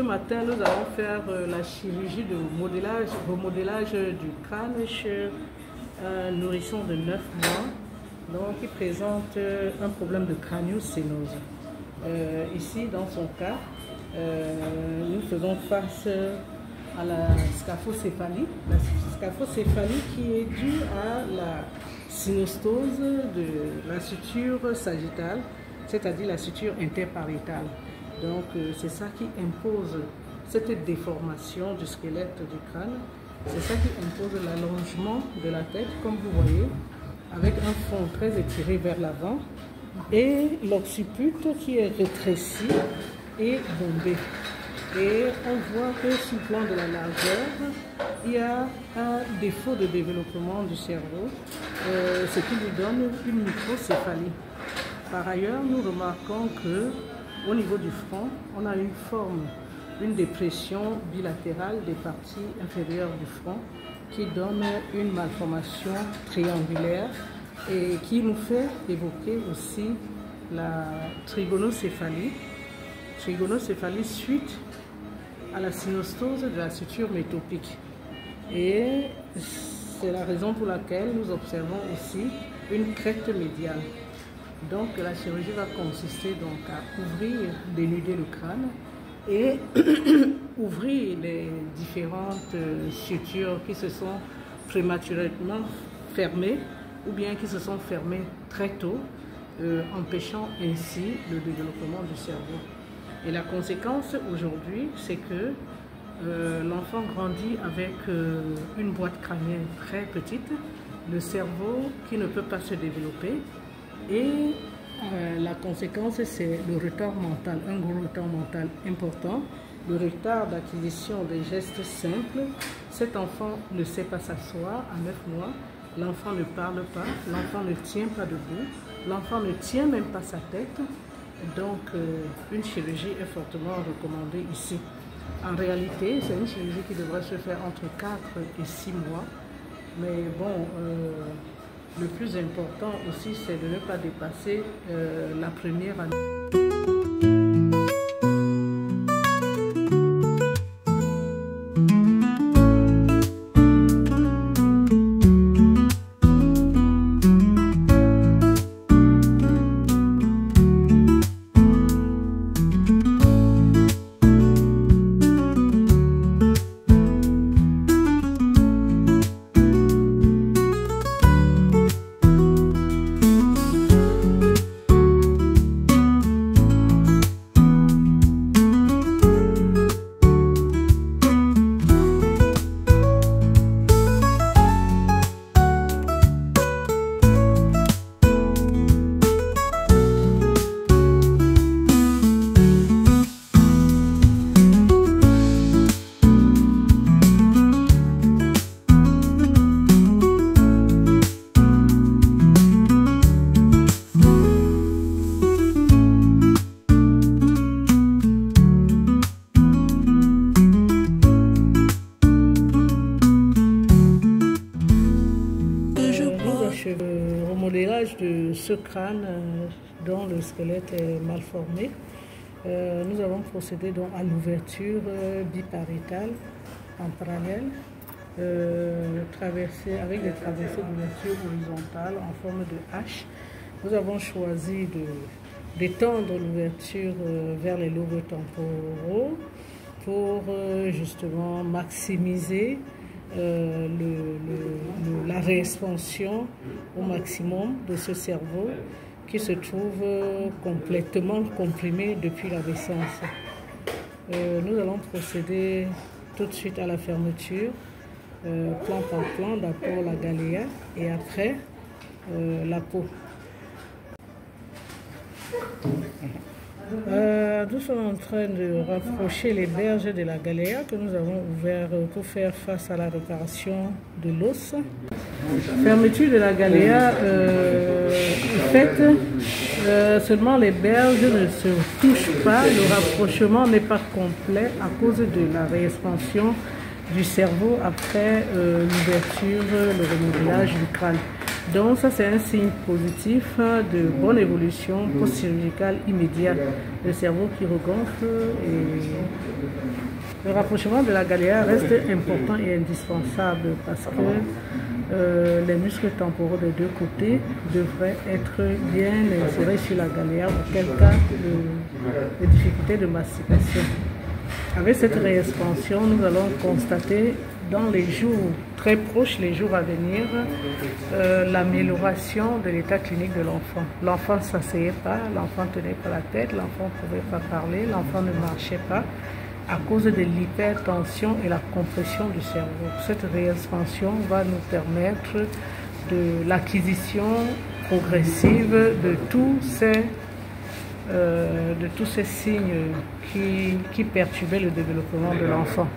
matin, nous allons faire la chirurgie de remodélage du crâne chez un nourrisson de 9 mois, donc qui présente un problème de craniosténose. Ici, dans son cas, nous faisons face à la scaphocéphalie. La scaphocéphalie qui est due à la synostose de la suture sagittale, c'est-à-dire la suture interpariétale. Donc c'est ça qui impose cette déformation du squelette du crâne. C'est ça qui impose l'allongement de la tête, comme vous voyez, avec un front très étiré vers l'avant et l'occiput qui est rétréci et bombé. Et on voit que sur le plan de la largeur, il y a un défaut de développement du cerveau, ce qui lui donne une microcéphalie. Par ailleurs, nous remarquons qu'au niveau du front, on a une dépression bilatérale des parties inférieures du front qui donne une malformation triangulaire et qui nous fait évoquer aussi la trigonocéphalie. Trigonocéphalie suite à la synostose de la suture métopique. Et c'est la raison pour laquelle nous observons aussi une crête médiale. Donc la chirurgie va consister donc à ouvrir, dénuder le crâne et ouvrir les différentes sutures qui se sont prématurément fermées ou bien qui se sont fermées très tôt, empêchant ainsi le développement du cerveau. Et la conséquence aujourd'hui, c'est que l'enfant grandit avec une boîte crânienne très petite, le cerveau qui ne peut pas se développer et la conséquence, c'est le retard mental, un gros retard mental important, le retard d'acquisition des gestes simples. Cet enfant ne sait pas s'asseoir à 9 mois, l'enfant ne parle pas, l'enfant ne tient pas debout, l'enfant ne tient même pas sa tête. Donc, une chirurgie est fortement recommandée ici. En réalité, c'est une chirurgie qui devrait se faire entre 4 et 6 mois. Mais bon, le plus important aussi, c'est de ne pas dépasser la première année. Le remodélage de ce crâne dont le squelette est mal formé, nous avons procédé donc à l'ouverture bipariétale en parallèle, avec des traversées d'ouverture horizontale en forme de H. Nous avons choisi d'étendre l'ouverture vers les lobes temporaux pour justement maximiser la réexpansion au maximum de ce cerveau qui se trouve complètement comprimé depuis la naissance. Nous allons procéder tout de suite à la fermeture, plan par plan, d'abord la galéa et après la peau. Nous sommes en train de rapprocher les berges de la galéa que nous avons ouvert pour faire face à la réparation de l'os. Fermeture de la galéa est faite, seulement les berges ne se touchent pas, le rapprochement n'est pas complet à cause de la réexpansion du cerveau après l'ouverture, le remodélage du crâne. Donc ça c'est un signe positif de bonne évolution post-chirurgicale immédiate. Le cerveau qui regonfle et le rapprochement de la galéa reste important et indispensable parce que les muscles temporaux des deux côtés devraient être bien insérés sur la galéa, auquel cas les difficultés de mastication. Avec cette réexpansion, nous allons constater dans les jours très proches, les jours à venir, l'amélioration de l'état clinique de l'enfant. L'enfant ne s'asseyait pas, l'enfant ne tenait pas la tête, l'enfant ne pouvait pas parler, l'enfant ne marchait pas à cause de l'hypertension et la compression du cerveau. Cette réexpansion va nous permettre de l'acquisition progressive de tous ces signes qui perturbaient le développement de l'enfant.